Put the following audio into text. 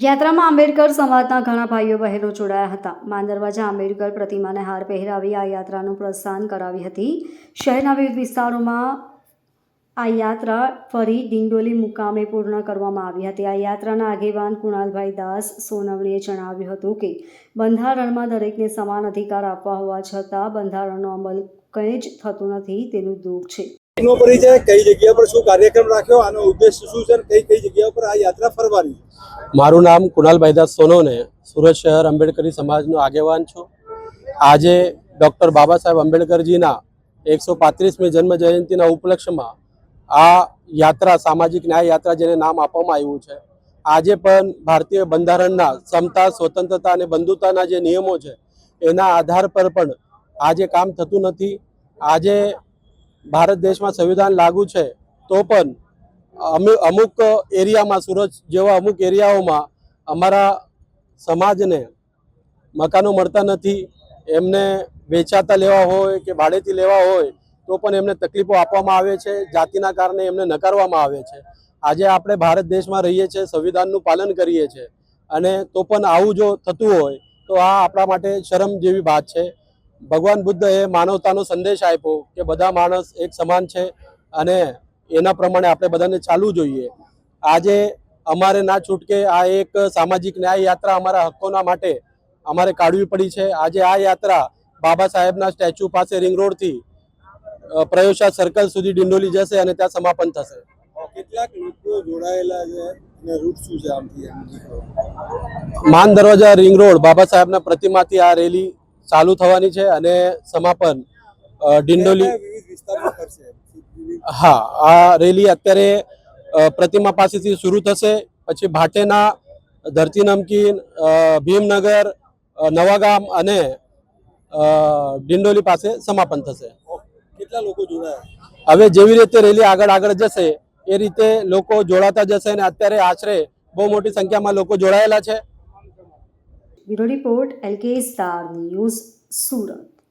યાત્રામાં આંબેડકર સમાજના ઘણા ભાઈઓ બહેનો જોડાયા હતા. માંદરવાજા આંબેડકર પ્રતિમાને હાર પહેરાવી આ યાત્રાનું પ્રસ્થાન કરાવી હતી. શહેરના વિવિધ વિસ્તારોમાં આ યાત્રા ફરી ડિંડોલી મુકામે પૂર્ણ કરવામાં આવી હતી. આ યાત્રાના આગેવાન કુણાલભાઈ દાસ સોનવણીએ જણાવ્યું હતું કે બંધારણમાં દરેકને સમાન અધિકાર આપવા હોવા છતાં બંધારણનો અમલ કંઈ જ થતું નથી તેનું દુઃખ છે. નો પરિચય, કઈ જગ્યા પર શું કાર્યક્રમ રાખ્યો, આનો ઉદ્દેશ્ય શું છે, કઈ જગ્યા પર આ યાત્રા ફરવાની? મારું નામ કુણાલભાઈ દાસ સોનવણે, સુરત શહેર આંબેડકરી સમાજનો આગેવાન છું. આજે ડૉક્ટર બાબા સાહેબ આંબેડકરજીના 135મી જન્મ જયંતિના ઉપલક્ષ્યમાં આ યાત્રા સામાજિક ન્યાય યાત્રા જેને નામ આપવામાં આવ્યું છે. આજે પણ ભારતીય બંધારણના સમતા, સ્વતંત્રતા અને બંધુતાના જે નિયમો છે એના આધાર પર પણ આજે કામ થતું નથી. આજે ભારત દેશમાં સંવિધાન લાગુ છે તો પણ અમુક એરિયામાં, સુરત જેવા અમુક એરિયાઓમાં અમારા સમાજને મકાનો મળતા નથી. એમને વેચાતા લેવા હોય કે ભાડેથી લેવા હોય તો પણ એમને તકલીફો આપવામાં આવે છે. જાતિના કારણે એમને નકારવામાં આવે છે. આજે આપણે ભારત દેશમાં રહીએ છીએ, સંવિધાનનું પાલન કરીએ છીએ, અને તો પણ આવું જો થતું હોય તો આ આપણા માટે શરમ જેવી વાત છે. ભગવાન બુદ્ધએ માનવતાનો સંદેશ આપ્યો કે બધા માણસ એક સમાન છે અને એના પ્રમાણે આપણે બધાને ચાલવું જોઈએ. આજે અમારે ના છૂટકે આ એક સામાજિક ન્યાય યાત્રા અમારા હક્કોના માટે અમારે કાઢવી પડી છે. આજે આ યાત્રા બાબા સાહેબના સ્ટેચ્યુ પાસે રિંગ રોડથી પ્રયોગશાળા સર્કલ સુધી ડિંડોલી જશે અને ત્યાં સમાપન થશે. કેટલાક લોકો જોડાયેલા છે અને રૂટ શું છે આમથી? માન દરવાજા રિંગ રોડ બાબા સાહેબના પ્રતિમાથી આ રેલી ચાલુ થવાની છે અને સમાપન ડિંડોલી. હા, આ રેલી અત્યારે પ્રતિમા પાસેથી શરૂ થશે, પછી ભાટેના, ધરતી નમકીન, ભીમનગર, નવાગામ અને ડિંડોલી પાસે સમાપન થશે. કેટલા લોકો જોડાયા? હવે જેવી રીતે રેલી આગળ જશે એ રીતે લોકો જોડાતા જશે અને અત્યારે આશરે બહુ મોટી સંખ્યામાં લોકો જોડાયેલા છે. Bureau report, LK star news, Surat.